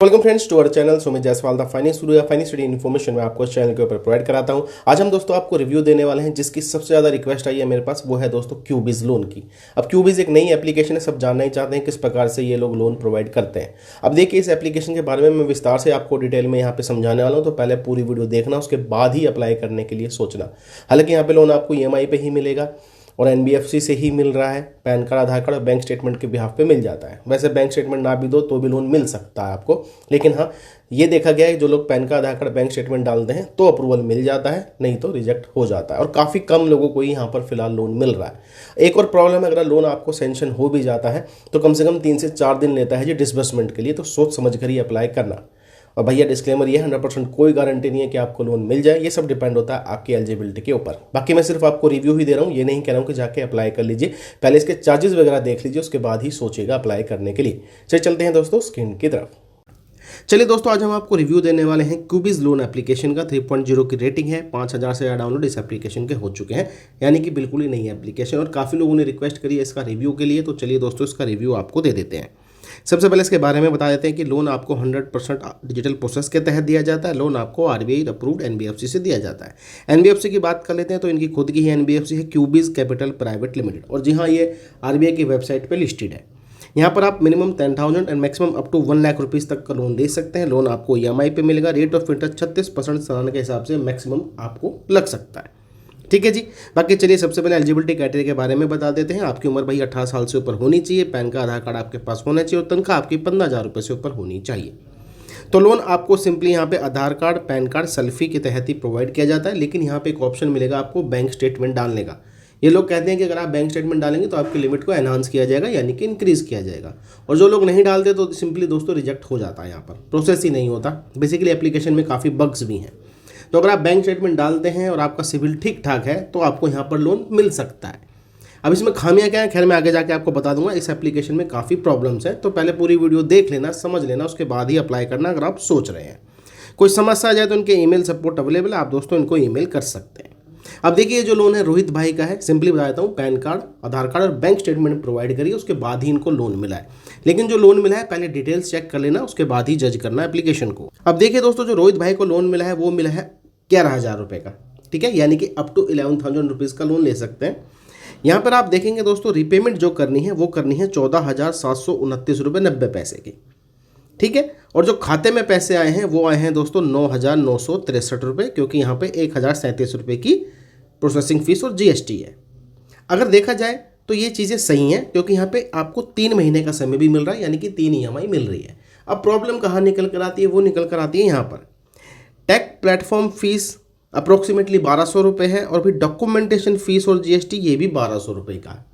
Welcome friends to our channel Sumit Jaiswal the finance guru या finance study information मैं आपको इस चैनल के ऊपर प्रोवाइड कराता हूं। आज हम दोस्तों आपको रिव्यू देने वाले हैं जिसकी सबसे ज़्यादा रिक्वेस्ट आई है मेरे पास, वो है दोस्तों क्यूबिज लोन की। अब क्यूबिज एक नई एप्लीकेशन है, सब जानना ही चाहते हैं किस प्रकार से ये लोग लोन प्रोवाइड करते हैं। अब देखिए इस एप्लीकेशन के बारे में मैं विस्तार से आपको डिटेल में यहाँ पे समझाने वाला हूँ, तो पहले पूरी वीडियो देखना, उसके बाद ही अप्लाई करने के लिए सोचना। हालांकि यहाँ पे लोन आपको EMI पे ही मिलेगा और NBFC से ही मिल रहा है। पैन कार्ड, आधार कार्ड और बैंक स्टेटमेंट के बिहाफ पे मिल जाता है। वैसे बैंक स्टेटमेंट ना भी दो तो भी लोन मिल सकता है आपको, लेकिन हाँ ये देखा गया है जो लोग पैन कार्ड, आधार कार्ड, बैंक स्टेटमेंट डालते हैं तो अप्रूवल मिल जाता है, नहीं तो रिजेक्ट हो जाता है। और काफ़ी कम लोगों को ही यहाँ पर फिलहाल लोन मिल रहा है। एक और प्रॉब्लम है, अगर लोन आपको सेंक्शन हो भी जाता है तो कम से कम 3 से 4 दिन लेता है जी डिसबर्समेंट के लिए, तो सोच समझ कर ही अप्लाई करना। और भैया डिस्क्लेमर ये 100% कोई गारंटी नहीं है कि आपको लोन मिल जाए, ये सब डिपेंड होता है आपकी एलिजिबिलिटी के ऊपर। बाकी मैं सिर्फ आपको रिव्यू ही दे रहा हूँ, ये नहीं कह रहा हूँ कि जाके अप्लाई कर लीजिए। पहले इसके चार्जेस वगैरह देख लीजिए, उसके बाद ही सोचिएगा अप्लाई करने के लिए। चलिए चलते हैं दोस्तों स्क्रीन की तरफ। चलिए दोस्तों आज हम आपको रिव्यू देने वाले हैं क्यूबिज लोन एप्लीकेशन का। 3.0 की रेटिंग है, 5000 से ज़्यादा डाउनलोड इस एप्लीकेशन के हो चुके हैं, यानी कि बिल्कुल ही नई एप्लीकेशन। और काफ़ी लोगों ने रिक्वेस्ट करी है इसका रिव्यू के लिए, तो चलिए दोस्तों इसका रिव्यू आपको दे देते हैं। सबसे पहले इसके बारे में बता देते हैं कि लोन आपको 100% डिजिटल प्रोसेस के तहत दिया जाता है। लोन आपको RBI अप्रूव्ड NBFC से दिया जाता है। NBFC की बात कर लेते हैं तो इनकी खुद की ही NBFC है, क्यूबिज कैपिटल प्राइवेट लिमिटेड। और जी हाँ, ये RBI की वेबसाइट पर लिस्टेड है। यहाँ पर आप minimum 10,000 and maximum up to 1 lakh rupees तक का लोन दे सकते हैं। लोन आपको EMI पे मिलेगा। रेट ऑफ इंटरेस्ट 36% सालाना के हिसाब से मैक्सिमम आपको लग सकता है। ठीक है जी। बाकी चलिए सबसे पहले एलिजिबिलिटी क्राइटेरिया के बारे में बता देते हैं। आपकी उम्र भाई 18 साल से ऊपर होनी चाहिए, पैन का आधार कार्ड आपके पास होना चाहिए और तनख्वाह आपकी 15,000 रुपये से ऊपर होनी चाहिए। तो लोन आपको सिंपली यहाँ पे आधार कार्ड, पैन कार्ड, सेल्फी के तहत ही प्रोवाइड किया जाता है। लेकिन यहाँ पे एक ऑप्शन मिलेगा आपको बैंक स्टेटमेंट डालने का। ये लोग कहते हैं कि अगर आप बैंक स्टेटमेंट डालेंगे तो आपकी लिमिट को एनहांस किया जाएगा, यानी कि इंक्रीज किया जाएगा। और जो लोग नहीं डालते तो सिंपली दोस्तों रिजेक्ट हो जाता है, यहाँ पर प्रोसेस ही नहीं होता। बेसिकली एप्लीकेशन में काफ़ी बग्स भी हैं। तो अगर आप बैंक स्टेटमेंट डालते हैं और आपका सिविल ठीक ठाक है तो आपको यहाँ पर लोन मिल सकता है। अब इसमें खामियां क्या है, खैर मैं आगे जाके आपको बता दूंगा। इस एप्लीकेशन में काफ़ी प्रॉब्लम्स है, तो पहले पूरी वीडियो देख लेना, समझ लेना, उसके बाद ही अप्लाई करना अगर आप सोच रहे हैं। कोई समस्या आ जाए तो इनके ईमेल सपोर्ट अवेलेबल है, आप दोस्तों इनको ईमेल कर सकते हैं। अब देखिए जो लोन है रोहित भाई का है। सिंपली बता देता हूँ, पैन कार्ड, आधार कार्ड और बैंक स्टेटमेंट प्रोवाइड करिए, उसके बाद ही इनको लोन मिला है। लेकिन जो लोन मिला है पहले डिटेल्स चेक कर लेना, उसके बाद ही जज करना एप्लीकेशन को। अब देखिए दोस्तों जो रोहित भाई को लोन मिला है वो मिला है 11,000 रुपये का। ठीक है, यानी कि अप टू 11,000 रुपीज़ का लोन ले सकते हैं। यहाँ पर आप देखेंगे दोस्तों रिपेमेंट जो करनी है वो करनी है 14,729 रुपये 90 पैसे की। ठीक है, और जो खाते में पैसे आए हैं वो आए हैं दोस्तों 9,963 रुपये, क्योंकि यहाँ पे 1,037 रुपये की प्रोसेसिंग फीस और GST है। अगर देखा जाए तो ये चीज़ें सही हैं, क्योंकि यहाँ पे आपको 3 महीने का समय भी मिल रहा है, यानी कि 3 EMI मिल रही है। अब प्रॉब्लम कहाँ निकल कर आती है, वो निकल कर आती है यहाँ पर टेक प्लेटफॉर्म फीस अप्रोक्सीमेटली 1,200 रुपये है, और फिर डॉक्यूमेंटेशन फीस और GST ये भी 1,200 रुपये का है।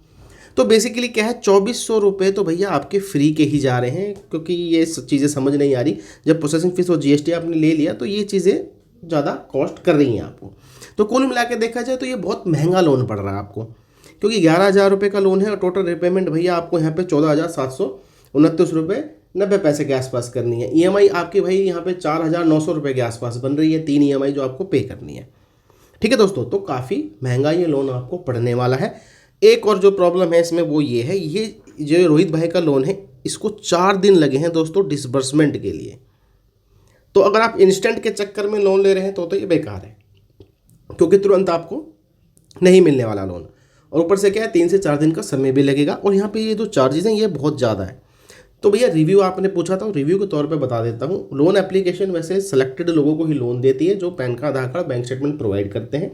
तो बेसिकली क्या है, 2,400 रुपये तो भैया आपके फ्री के ही जा रहे हैं, क्योंकि ये चीज़ें समझ नहीं आ रही। जब प्रोसेसिंग फीस और GST आपने ले लिया तो ये चीज़ें ज़्यादा कॉस्ट कर रही हैं आपको। तो कुल मिला के देखा जाए तो ये बहुत महंगा लोन पड़ रहा है आपको, क्योंकि 11,000 रुपये का लोन है और टोटल रिपेमेंट भैया आपको यहाँ पे 14,729 रुपये 90 पैसे के आसपास करनी है। EMI आपकी भाई यहाँ पे 4,900 रुपये के आसपास बन रही है, 3 EMI जो आपको पे करनी है। ठीक है दोस्तों, तो काफ़ी महंगा ये लोन आपको पड़ने वाला है। एक और जो प्रॉब्लम है इसमें वो ये है, ये जो रोहित भाई का लोन है इसको 4 दिन लगे हैं दोस्तों डिसबर्समेंट के लिए। तो अगर आप इंस्टेंट के चक्कर में लोन ले रहे हैं तो ये बेकार है, क्योंकि तुरंत आपको नहीं मिलने वाला लोन। और ऊपर से क्या है, 3 से 4 दिन का समय भी लगेगा। और यहाँ पे ये जो चार्जेस हैं ये बहुत ज़्यादा है। तो भैया रिव्यू आपने पूछा था, रिव्यू के तौर पे बता देता हूँ। लोन एप्लीकेशन वैसे सेलेक्टेड लोगों को ही लोन देती है जो पैन कार्ड, आधार कार्ड, बैंक स्टेटमेंट प्रोवाइड करते हैं।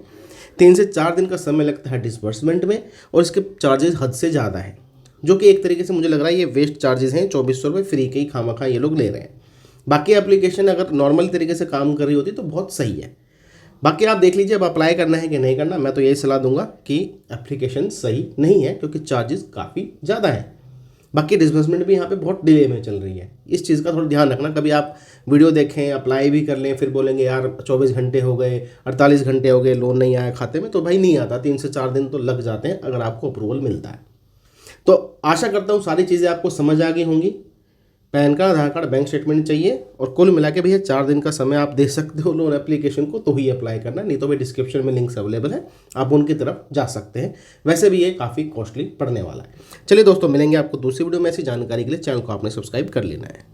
3 से 4 दिन का समय लगता है डिसबर्समेंट में, और इसके चार्जेस हद से ज़्यादा है, जो कि एक तरीके से मुझे लग रहा है ये वेस्ट चार्जेस हैं। 2,400 रुपये फ्री के ही खामखा ये लोग ले रहे हैं। बाकी एप्लीकेशन अगर नॉर्मल तरीके से काम कर रही होती तो बहुत सही है। बाकी आप देख लीजिए अब अप्लाई करना है कि नहीं करना। मैं तो यही सलाह दूंगा कि एप्लीकेशन सही नहीं है, क्योंकि चार्जेस काफ़ी ज़्यादा है। बाकी डिस्बर्समेंट भी यहाँ पे बहुत डिले में चल रही है, इस चीज़ का थोड़ा ध्यान रखना। कभी आप वीडियो देखें, अप्लाई भी कर लें, फिर बोलेंगे यार 24 घंटे हो गए, 48 घंटे हो गए, लोन नहीं आया खाते में, तो भाई नहीं आता। 3 से 4 दिन तो लग जाते हैं अगर आपको अप्रूवल मिलता है। तो आशा करता हूँ सारी चीज़ें आपको समझ आ गई होंगी। पैन कार्ड, आधार कार्ड, बैंक स्टेटमेंट चाहिए, और कुल मिला के भैया 4 दिन का समय आप दे सकते हो लोन एप्लीकेशन को, तो ही अप्लाई करना। नहीं तो भाई डिस्क्रिप्शन में लिंक्स अवेलेबल है, आप उनकी तरफ जा सकते हैं। वैसे भी ये काफ़ी कॉस्टली पड़ने वाला है। चलिए दोस्तों, मिलेंगे आपको दूसरी वीडियो में। ऐसी जानकारी के लिए चैनल को आपने सब्सक्राइब कर लेना है।